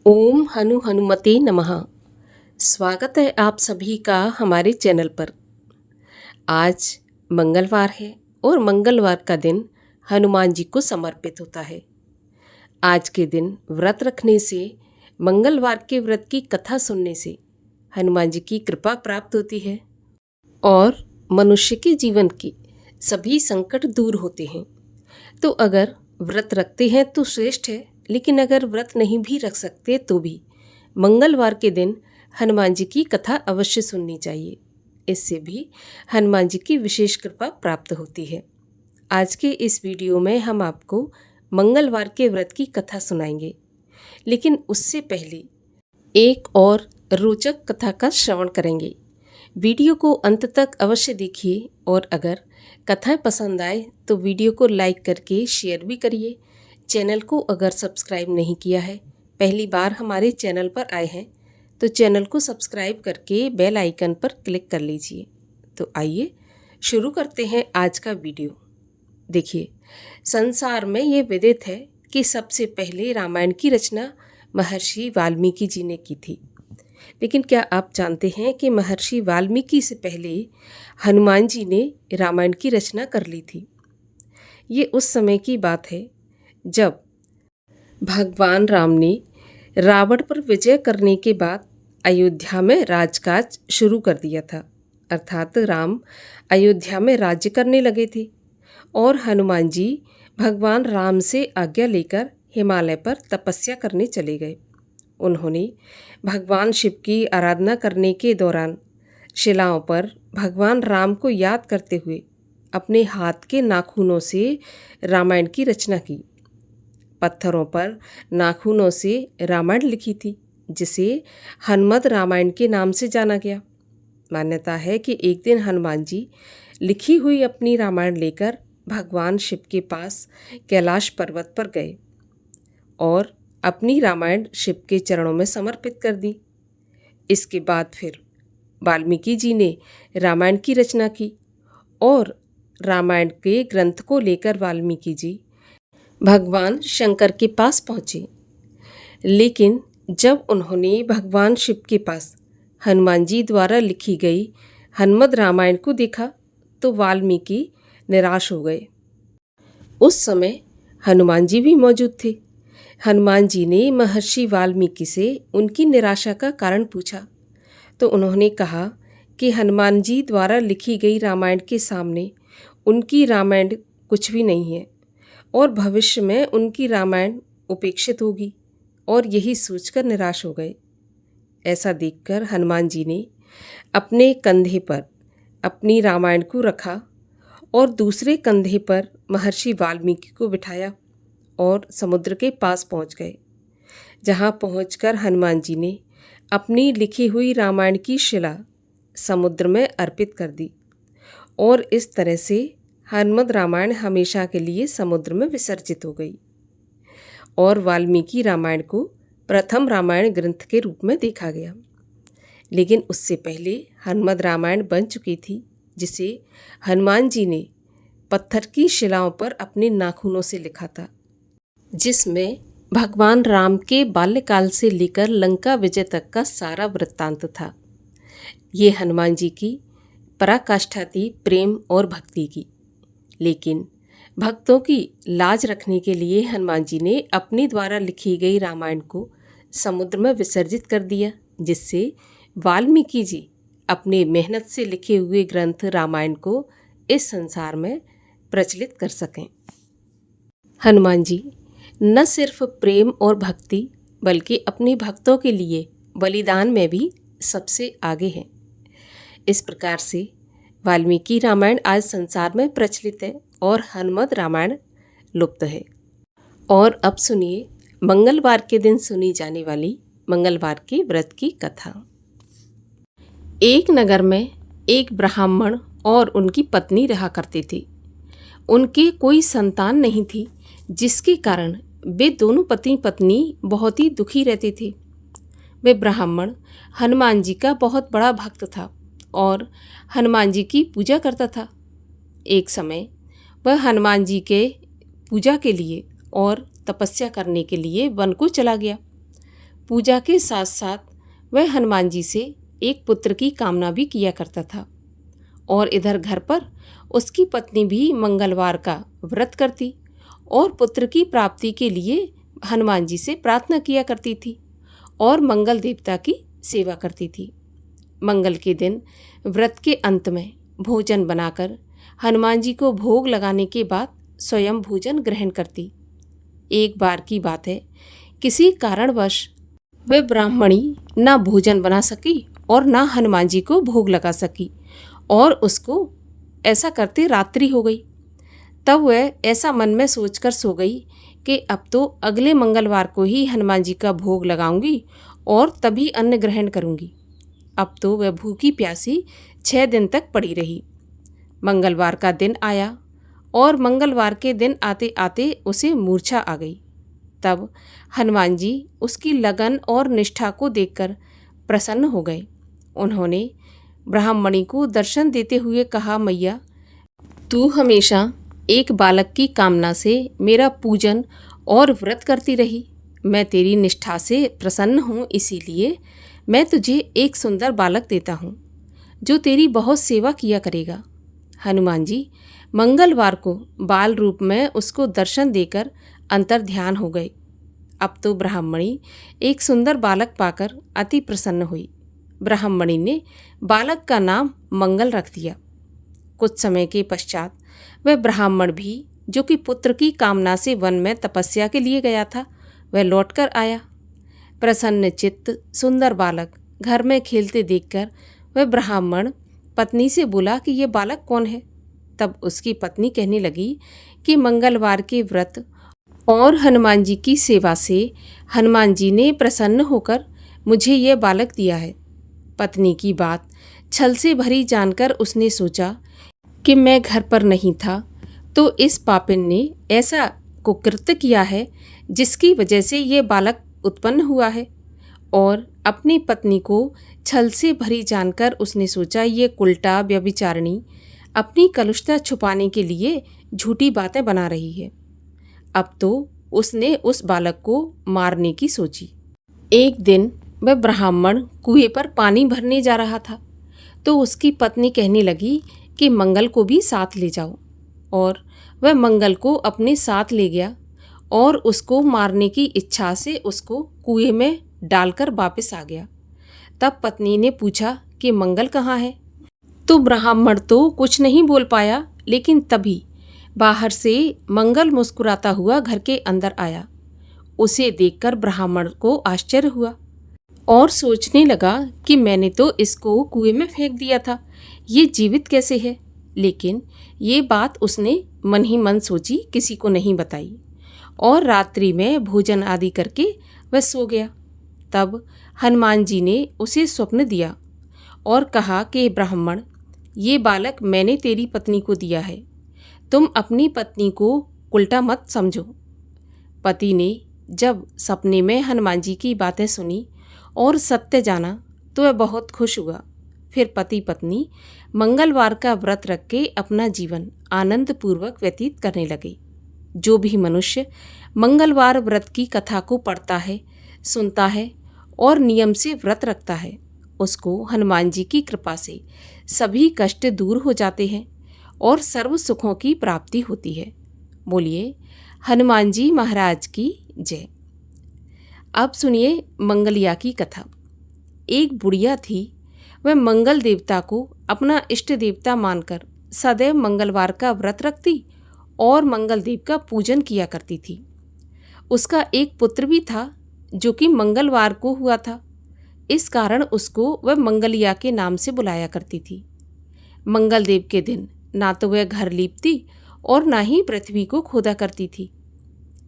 ओम हनुमते नमः। स्वागत है आप सभी का हमारे चैनल पर। आज मंगलवार है और मंगलवार का दिन हनुमान जी को समर्पित होता है। आज के दिन व्रत रखने से, मंगलवार के व्रत की कथा सुनने से हनुमान जी की कृपा प्राप्त होती है और मनुष्य के जीवन के सभी संकट दूर होते हैं। तो अगर व्रत रखते हैं तो श्रेष्ठ है, लेकिन अगर व्रत नहीं भी रख सकते तो भी मंगलवार के दिन हनुमान जी की कथा अवश्य सुननी चाहिए। इससे भी हनुमान जी की विशेष कृपा प्राप्त होती है। आज के इस वीडियो में हम आपको मंगलवार के व्रत की कथा सुनाएंगे, लेकिन उससे पहले एक और रोचक कथा का श्रवण करेंगे। वीडियो को अंत तक अवश्य देखिए और अगर कथाएं पसंद आए तो वीडियो को लाइक करके शेयर भी करिए। चैनल को अगर सब्सक्राइब नहीं किया है, पहली बार हमारे चैनल पर आए हैं तो चैनल को सब्सक्राइब करके बेल आइकन पर क्लिक कर लीजिए। तो आइए शुरू करते हैं आज का वीडियो। देखिए, संसार में ये विदित है कि सबसे पहले रामायण की रचना महर्षि वाल्मीकि जी ने की थी। लेकिन क्या आप जानते हैं कि महर्षि वाल्मीकि से पहले हनुमान जी ने रामायण की रचना कर ली थी। ये उस समय की बात है जब भगवान राम ने रावण पर विजय करने के बाद अयोध्या में राजकाज शुरू कर दिया था। अर्थात राम अयोध्या में राज्य करने लगे थे और हनुमान जी भगवान राम से आज्ञा लेकर हिमालय पर तपस्या करने चले गए। उन्होंने भगवान शिव की आराधना करने के दौरान शिलाओं पर भगवान राम को याद करते हुए अपने हाथ के नाखूनों से रामायण की रचना की। पत्थरों पर नाखूनों से रामायण लिखी थी, जिसे हनुमत रामायण के नाम से जाना गया। मान्यता है कि एक दिन हनुमान जी लिखी हुई अपनी रामायण लेकर भगवान शिव के पास कैलाश पर्वत पर गए और अपनी रामायण शिव के चरणों में समर्पित कर दी। इसके बाद फिर वाल्मीकि जी ने रामायण की रचना की और रामायण के ग्रंथ को लेकर वाल्मीकि जी भगवान शंकर के पास पहुँचे। लेकिन जब उन्होंने भगवान शिव के पास हनुमान जी द्वारा लिखी गई हनुमत रामायण को देखा तो वाल्मीकि निराश हो गए। उस समय हनुमान जी भी मौजूद थे। हनुमान जी ने महर्षि वाल्मीकि से उनकी निराशा का कारण पूछा तो उन्होंने कहा कि हनुमान जी द्वारा लिखी गई रामायण के सामने उनकी रामायण कुछ भी नहीं है और भविष्य में उनकी रामायण उपेक्षित होगी, और यही सोचकर निराश हो गए। ऐसा देखकर हनुमान जी ने अपने कंधे पर अपनी रामायण को रखा और दूसरे कंधे पर महर्षि वाल्मीकि को बिठाया और समुद्र के पास पहुंच गए। जहां पहुंचकर हनुमान जी ने अपनी लिखी हुई रामायण की शिला समुद्र में अर्पित कर दी और इस तरह से हनुमत रामायण हमेशा के लिए समुद्र में विसर्जित हो गई और वाल्मीकि रामायण को प्रथम रामायण ग्रंथ के रूप में देखा गया। लेकिन उससे पहले हनुमत रामायण बन चुकी थी, जिसे हनुमान जी ने पत्थर की शिलाओं पर अपने नाखूनों से लिखा था, जिसमें भगवान राम के बाल्यकाल से लेकर लंका विजय तक का सारा वृत्तांत था। ये हनुमान जी की पराकाष्ठा थी प्रेम और भक्ति की। लेकिन भक्तों की लाज रखने के लिए हनुमान जी ने अपने द्वारा लिखी गई रामायण को समुद्र में विसर्जित कर दिया, जिससे वाल्मीकि जी अपने मेहनत से लिखे हुए ग्रंथ रामायण को इस संसार में प्रचलित कर सकें। हनुमान जी न सिर्फ प्रेम और भक्ति बल्कि अपने भक्तों के लिए बलिदान में भी सबसे आगे हैं। इस प्रकार से वाल्मीकि रामायण आज संसार में प्रचलित है और हनुमत रामायण लुप्त है। और अब सुनिए मंगलवार के दिन सुनी जाने वाली मंगलवार के व्रत की कथा। एक नगर में एक ब्राह्मण और उनकी पत्नी रहा करते थे। उनके कोई संतान नहीं थी, जिसके कारण वे दोनों पति पत्नी बहुत ही दुखी रहते थे। वे ब्राह्मण हनुमान जी का बहुत बड़ा भक्त था और हनुमान जी की पूजा करता था। एक समय वह हनुमान जी के पूजा के लिए और तपस्या करने के लिए वन को चला गया। पूजा के साथ साथ वह हनुमान जी से एक पुत्र की कामना भी किया करता था। और इधर घर पर उसकी पत्नी भी मंगलवार का व्रत करती और पुत्र की प्राप्ति के लिए हनुमान जी से प्रार्थना किया करती थी और मंगल देवता की सेवा करती थी। मंगल के दिन व्रत के अंत में भोजन बनाकर हनुमान जी को भोग लगाने के बाद स्वयं भोजन ग्रहण करती। एक बार की बात है, किसी कारणवश वह ब्राह्मणी ना भोजन बना सकी और ना हनुमान जी को भोग लगा सकी और उसको ऐसा करते रात्रि हो गई। तब वह ऐसा मन में सोचकर सो गई कि अब तो अगले मंगलवार को ही हनुमान जी का भोग लगाऊंगी और तभी अन्न ग्रहण करूंगी। अब तो वह भूखी प्यासी 6 दिन तक पड़ी रही। मंगलवार का दिन आया और मंगलवार के दिन आते आते उसे मूर्छा आ गई। तब हनुमान जी उसकी लगन और निष्ठा को देखकर प्रसन्न हो गए। उन्होंने ब्राह्मणी को दर्शन देते हुए कहा, मैया, तू हमेशा एक बालक की कामना से मेरा पूजन और व्रत करती रही। मैं तेरी निष्ठा से प्रसन्न हूँ, इसीलिए मैं तुझे एक सुंदर बालक देता हूँ जो तेरी बहुत सेवा किया करेगा। हनुमान जी मंगलवार को बाल रूप में उसको दर्शन देकर अंतर ध्यान हो गए। अब तो ब्राह्मणी एक सुंदर बालक पाकर अति प्रसन्न हुई। ब्राह्मणी ने बालक का नाम मंगल रख दिया। कुछ समय के पश्चात वह ब्राह्मण भी, जो कि पुत्र की कामना से वन में तपस्या के लिए गया था, वह लौटकर आया। प्रसन्न चित्त सुंदर बालक घर में खेलते देखकर वह ब्राह्मण पत्नी से बोला कि ये बालक कौन है। तब उसकी पत्नी कहने लगी कि मंगलवार के व्रत और हनुमान जी की सेवा से हनुमान जी ने प्रसन्न होकर मुझे ये बालक दिया है। पत्नी की बात छल से भरी जानकर उसने सोचा कि मैं घर पर नहीं था तो इस पापिन ने ऐसा कुकृत्य किया है जिसकी वजह से ये बालक उत्पन्न हुआ है। और अपनी पत्नी को छल से भरी जानकर उसने सोचा, ये कुलटा व्यभिचारिणी अपनी कलुषता छुपाने के लिए झूठी बातें बना रही है। अब तो उसने उस बालक को मारने की सोची। एक दिन वह ब्राह्मण कुएं पर पानी भरने जा रहा था तो उसकी पत्नी कहने लगी कि मंगल को भी साथ ले जाओ। और वह मंगल को अपने साथ ले गया और उसको मारने की इच्छा से उसको कुएं में डालकर वापस आ गया। तब पत्नी ने पूछा कि मंगल कहाँ है? तो ब्राह्मण तो कुछ नहीं बोल पाया, लेकिन तभी बाहर से मंगल मुस्कुराता हुआ घर के अंदर आया। उसे देखकर ब्राह्मण को आश्चर्य हुआ और सोचने लगा कि मैंने तो इसको कुएं में फेंक दिया था, ये जीवित कैसे है? लेकिन ये बात उसने मन ही मन सोची, किसी को नहीं बताई। और रात्रि में भोजन आदि करके वह सो गया। तब हनुमान जी ने उसे स्वप्न दिया और कहा कि ब्राह्मण, ये बालक मैंने तेरी पत्नी को दिया है, तुम अपनी पत्नी को उल्टा मत समझो। पति ने जब सपने में हनुमान जी की बातें सुनी और सत्य जाना तो वह बहुत खुश हुआ। फिर पति पत्नी मंगलवार का व्रत रख के अपना जीवन आनंद पूर्वक व्यतीत करने लगे। जो भी मनुष्य मंगलवार व्रत की कथा को पढ़ता है, सुनता है और नियम से व्रत रखता है, उसको हनुमान जी की कृपा से सभी कष्ट दूर हो जाते हैं और सर्व सुखों की प्राप्ति होती है। बोलिए हनुमान जी महाराज की जय। अब सुनिए मंगलिया की कथा। एक बुढ़िया थी, वह मंगल देवता को अपना इष्ट देवता मानकर सदैव मंगलवार का व्रत रखती और मंगल देव का पूजन किया करती थी। उसका एक पुत्र भी था जो कि मंगलवार को हुआ था। इस कारण उसको वह मंगलिया के नाम से बुलाया करती थी। मंगल देव के दिन ना तो वह घर लीपती और ना ही पृथ्वी को खोदा करती थी।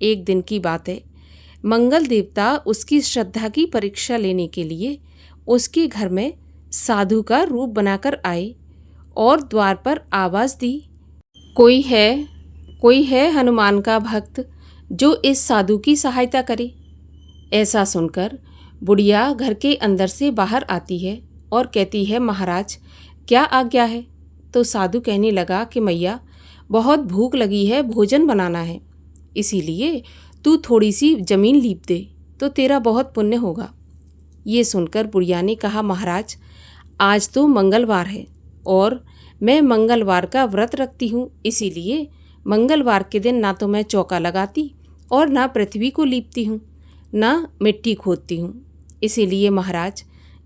एक दिन की बात है, मंगल देवता उसकी श्रद्धा की परीक्षा लेने के लिए उसके घर में साधु का रूप बनाकर आए और द्वार पर आवाज़ दी, कोई है हनुमान का भक्त जो इस साधु की सहायता करे। ऐसा सुनकर बुढ़िया घर के अंदर से बाहर आती है और कहती है, महाराज क्या आज्ञा है? तो साधु कहने लगा कि मैया, बहुत भूख लगी है, भोजन बनाना है, इसीलिए तू थोड़ी सी जमीन लीप दे। तो तेरा बहुत पुण्य होगा। ये सुनकर बुढ़िया ने कहा, महाराज आज तो मंगलवार है और मैं मंगलवार का व्रत रखती हूँ, इसीलिए मंगलवार के दिन ना तो मैं चौका लगाती और ना पृथ्वी को लीपती हूँ, ना मिट्टी खोदती हूँ। इसीलिए महाराज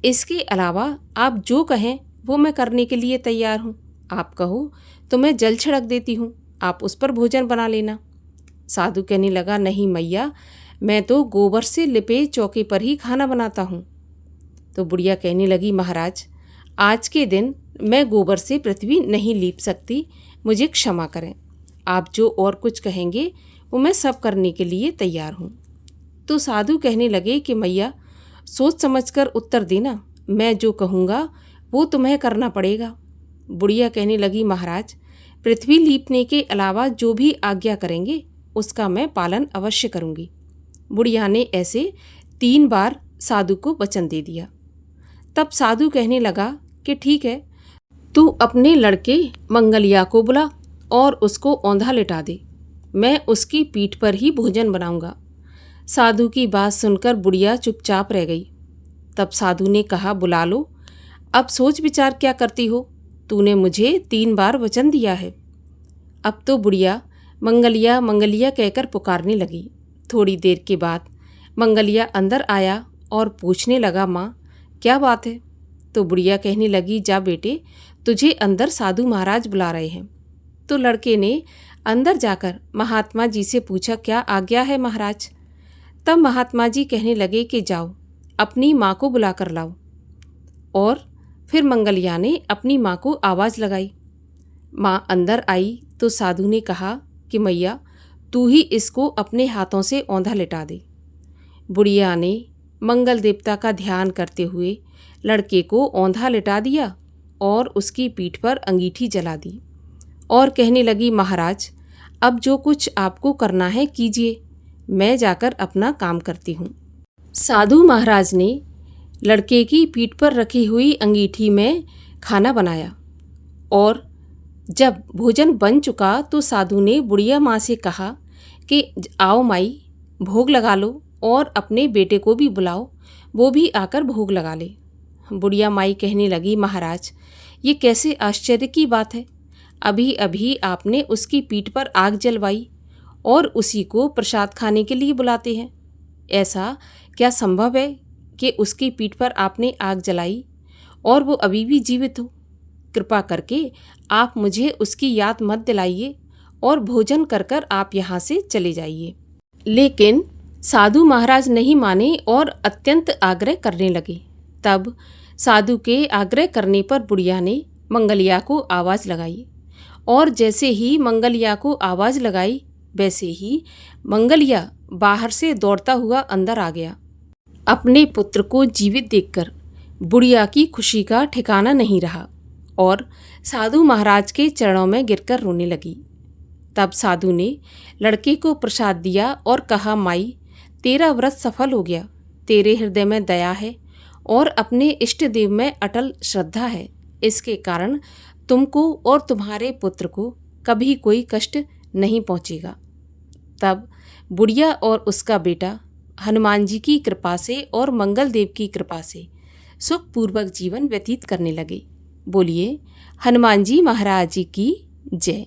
इसके अलावा आप जो कहें वो मैं करने के लिए तैयार हूँ। आप कहो तो मैं जल छिड़क देती हूँ, आप उस पर भोजन बना लेना। साधु कहने लगा, नहीं मैया, मैं तो गोबर से लिपे चौके पर ही खाना बनाता हूँ। तो बुढ़िया कहने लगी, महाराज आज के दिन मैं गोबर से पृथ्वी नहीं लीप सकती, मुझे क्षमा करें। आप जो और कुछ कहेंगे वो मैं सब करने के लिए तैयार हूँ। तो साधु कहने लगे कि मैया सोच समझकर उत्तर देना, मैं जो कहूँगा वो तुम्हें करना पड़ेगा। बुढ़िया कहने लगी, महाराज पृथ्वी लीपने के अलावा जो भी आज्ञा करेंगे उसका मैं पालन अवश्य करूँगी। बुढ़िया ने ऐसे 3 बार साधु को वचन दे दिया। तब साधु कहने लगा कि ठीक है, तू अपने लड़के मंगलिया को बुला और उसको औंधा लिटा दे, मैं उसकी पीठ पर ही भोजन बनाऊंगा। साधु की बात सुनकर बुढ़िया चुपचाप रह गई। तब साधु ने कहा, बुला लो, अब सोच विचार क्या करती हो, तूने मुझे 3 बार वचन दिया है। अब तो बुढ़िया मंगलिया मंगलिया कहकर पुकारने लगी। थोड़ी देर के बाद मंगलिया अंदर आया और पूछने लगा, माँ क्या बात है? तो बुढ़िया कहने लगी, जा बेटे, तुझे अंदर साधु महाराज बुला रहे हैं। तो लड़के ने अंदर जाकर महात्मा जी से पूछा, क्या आज्ञा है महाराज? तब महात्मा जी कहने लगे कि जाओ अपनी माँ को बुला कर लाओ। और फिर मंगलिया ने अपनी माँ को आवाज़ लगाई। माँ अंदर आई तो साधु ने कहा कि मैया तू ही इसको अपने हाथों से औंधा लिटा दे। बुढ़िया ने मंगल देवता का ध्यान करते हुए लड़के को औंधा लिटा दिया और उसकी पीठ पर अंगीठी जला दी और कहने लगी, महाराज अब जो कुछ आपको करना है कीजिए, मैं जाकर अपना काम करती हूँ। साधु महाराज ने लड़के की पीठ पर रखी हुई अंगीठी में खाना बनाया और जब भोजन बन चुका तो साधु ने बुढ़िया माँ से कहा कि आओ माई, भोग लगा लो और अपने बेटे को भी बुलाओ, वो भी आकर भोग लगा ले। बुढ़िया माई कहने लगी, महाराज ये कैसे आश्चर्य की बात है, अभी अभी आपने उसकी पीठ पर आग जलवाई और उसी को प्रसाद खाने के लिए बुलाते हैं। ऐसा क्या संभव है कि उसकी पीठ पर आपने आग जलाई और वो अभी भी जीवित हो? कृपा करके आप मुझे उसकी याद मत दिलाइए और भोजन कर कर आप यहाँ से चले जाइए। लेकिन साधु महाराज नहीं माने और अत्यंत आग्रह करने लगे। तब साधु के आग्रह करने पर बुढ़िया ने मंगलिया को आवाज़ लगाई और जैसे ही मंगलिया को आवाज़ लगाई वैसे ही मंगलिया बाहर से दौड़ता हुआ अंदर आ गया। अपने पुत्र को जीवित देखकर बुढ़िया की खुशी का ठिकाना नहीं रहा और साधु महाराज के चरणों में गिरकर रोने लगी। तब साधु ने लड़के को प्रसाद दिया और कहा, माई तेरा व्रत सफल हो गया, तेरे हृदय में दया है और अपने इष्ट देव में अटल श्रद्धा है, इसके कारण तुमको और तुम्हारे पुत्र को कभी कोई कष्ट नहीं पहुँचेगा। तब बुढ़िया और उसका बेटा हनुमान जी की कृपा से और मंगल देव की कृपा से सुखपूर्वक जीवन व्यतीत करने लगे। बोलिए हनुमान जी महाराज जी की जय।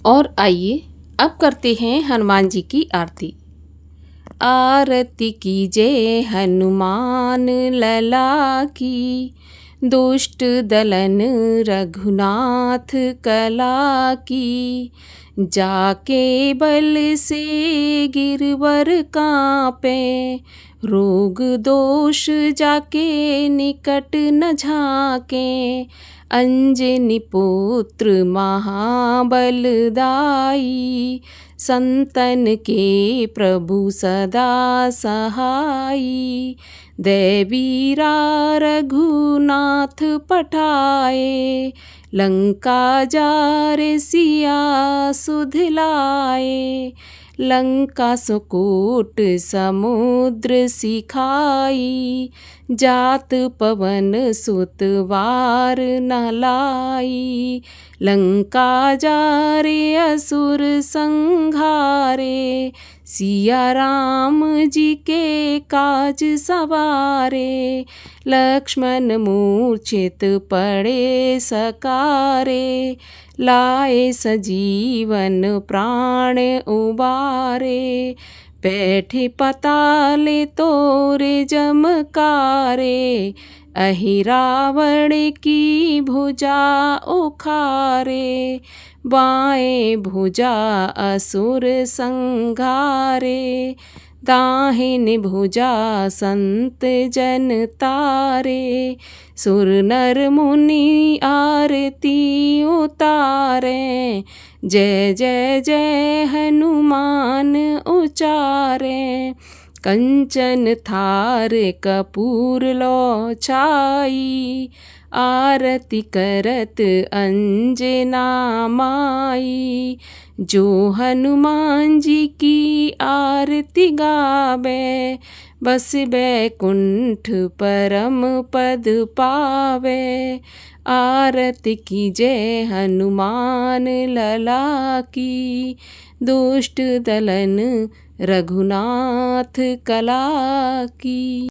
और आइए अब करते हैं हनुमान जी की आरती। आरती कीजय हनुमान लला की, दुष्ट दलन रघुनाथ कला की। जाके बल से गिरवर कांपे, रोग दोष जाके निकट न झाके। अंजनी पुत्र महाबलदाई, संतन के प्रभु सदा सहाई। दैवीरा रघुनाथ पठाए, लंका जारे सिया सुधलाए। लंका सुकोट समुद्र सिखाई, जात पवन सुत वार न लाई। लंका जारे असुर संघारे, सिया राम जी के काज सवारे, लक्ष्मण मूर्छित पड़े सकारे, लाए सजीवन प्राण उबारे, बैठे पताले तोरे जमकारे, अहि रावण की भुजा उखारे, बाएं भुजा असुर संघारे, दाहिने भुजा संत जन तारे, सुर नर मुनि आरती उतारे, जय जय जय हनुमान उचारे, कंचन थार कपूर लो छाई, आरती करत अंजना माई, जो हनुमान जी की आरती गावे, बस बैकुंठ परम पद पावे, आरती कीजय हनुमान लला की, दुष्ट दलन रघुनाथ कला की।